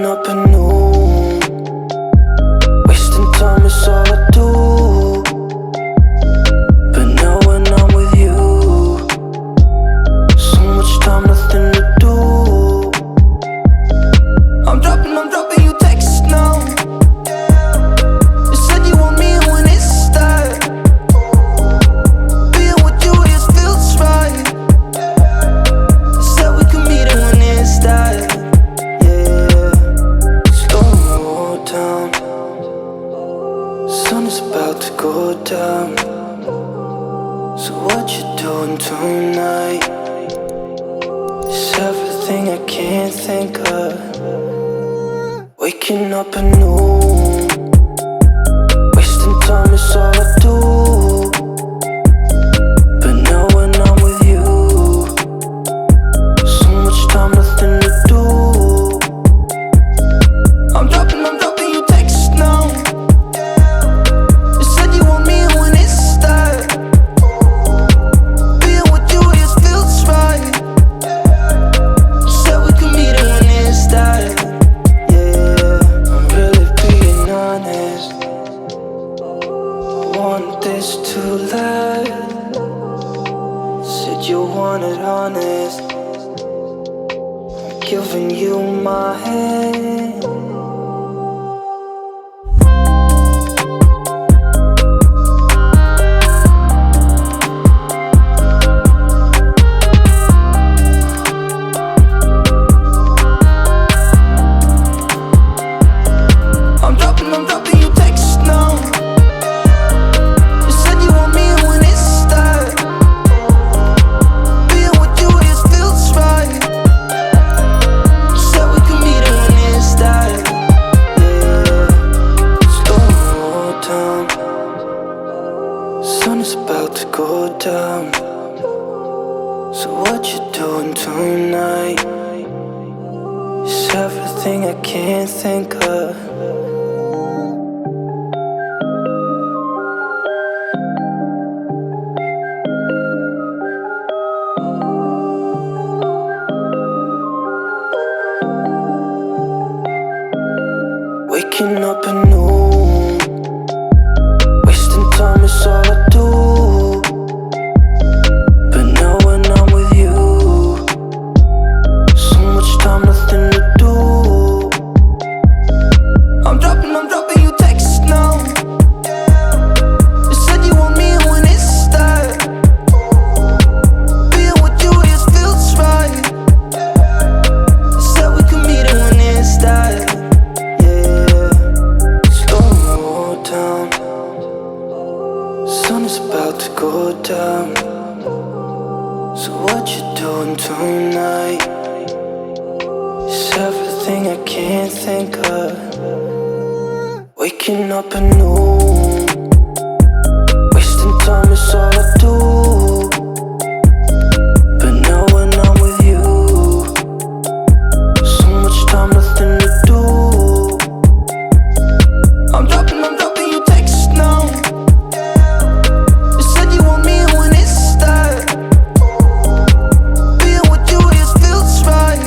up anew. Wasting time is all I do. But now when I'm with you, so much time, nothing to do. I'm dropping you texts now. You said you want me when it's that. Being with you just feels right. You said we could meet it when it's that. Down. Sun is about to go down. So what you doing tonight? It's everything I can't think of. Waking up anew. Wasting time is all I do. But now when I'm with you, so much time, nothing to do. I'm dropping you texts now. You said you want me when it's that. Being with you just feels right. You said we could meet it when it's that. Yeah, I'm really being honest. I want this to last. Said you want it honest. I'm giving you my hand. I'm dropping you texts now. You said you want me when it's that. Being with you just feels right. You said we could meet it when it's that. Yeah, slow down. Sun is about to go down. So what you doing tonight? It's everything I can't think of. Waking up anew. Wasting time is all I do. But now when I'm with you, so much time, nothing to do. I'm dropping you texts now. You said you want me when it's that. Being with you just feels right. You said we could meet it when it's that. Down. Sun is about to go down. So what you doing tonight? It's everything I can't think of. Waking up anew. Wasting time is all I do. But now when I'm with you, so much time, nothing to do. I'm dropping you texts now. You said you want me when it's that. Being with you just feels right.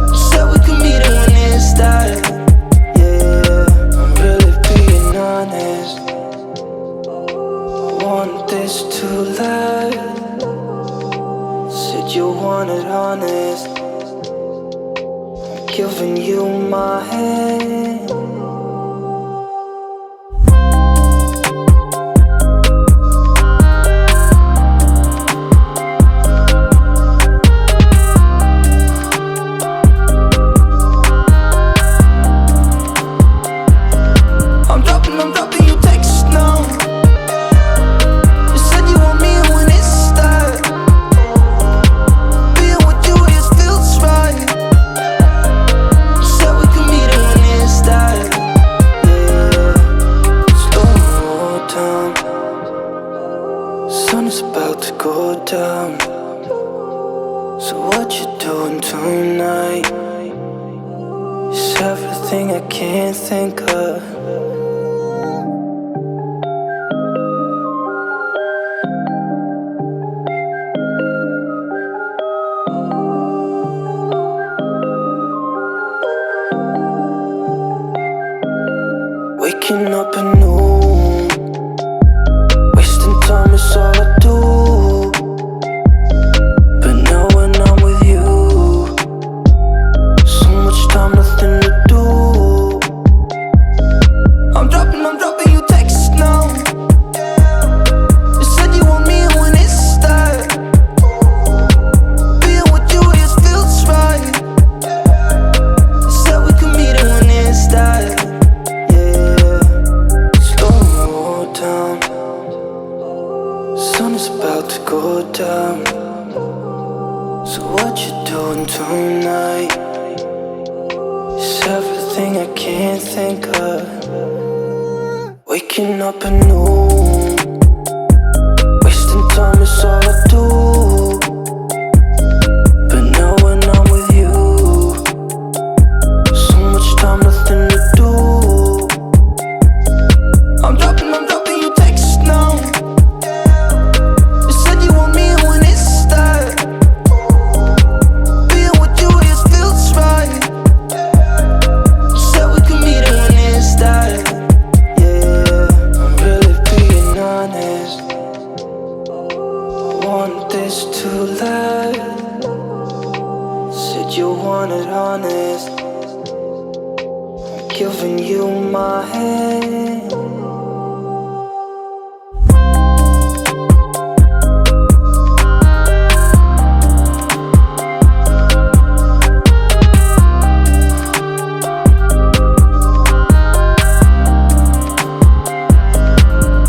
You said we could meet it when it's that. Yeah, I'm really being honest. I want this to last. Said you want it honest. I'm giving you my hand. I'm dropping you texts now. You said you want me when it's that. Being with you just feels right. You said we could meet it when it's that. Yeah, slow down. Sun is about to go down. So what you doing tonight? It's everything I can't think of. Waking up at noon, wasting time is all I do. But now when I'm with you, so much time, nothing to do. I'm dropping you texts now. You said you want me when it's that. Being with you, it feels right. You said we could meet it when it's that. Sun is about to go down. So what you doing tonight? It's everything I can't think of. Waking up at noon, wasting time is all I do. But now when I'm with you, so much time, nothing to do. I'm dropping you texts now. To last, said you wanted honest. I'm giving you my hand.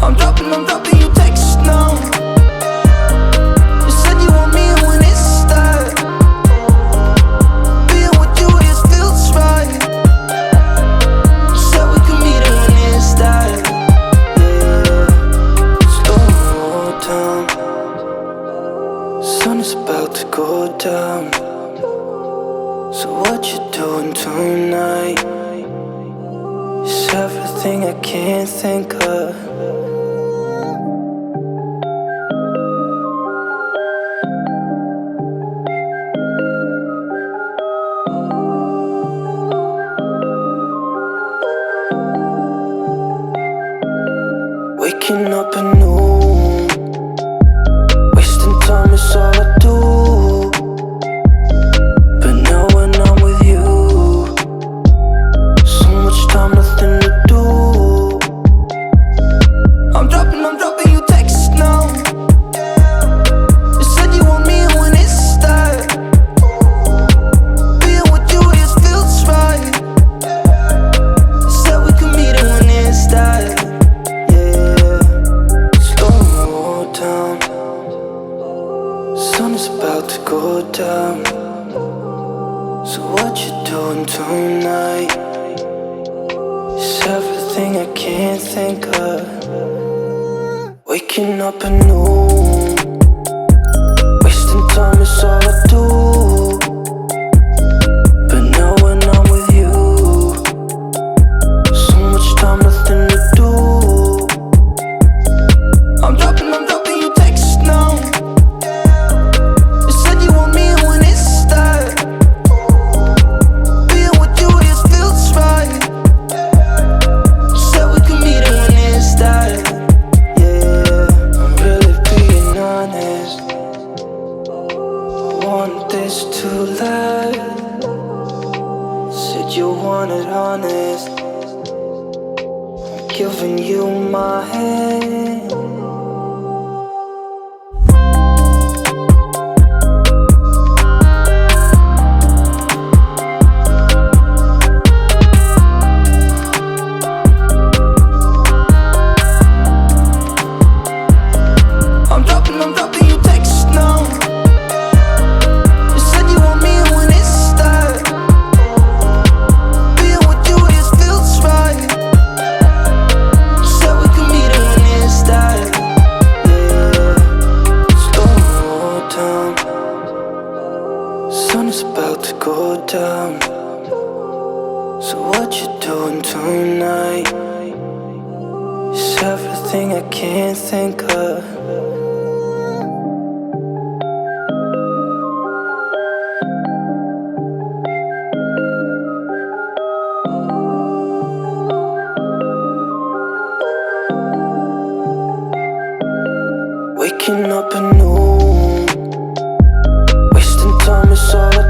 I'm dropping you texts now. Sun is about to go down. So what you doing tonight? It's everything I can't think of. Waking up at noon, wasting time is all I do. But now when I'm with you, so much time, nothing to do. I'm dropping you texts now. You said you want me when it's that. Being with you, it feels right. You said we could meet it when it's that. Sun is about to go down. So what you doing tonight? It's everything I can't think of. Waking up at noon, wasting time is all I do. But now when I'm with you, so much time, nothing to do. I'm dropping you texts now. To last, said you wanted honest. I'm giving you my hand. I'm dropping you texts now. Sun is about to go down. So what you doing tonight? It's everything I can't think of. waking up anew. Wasting time is all I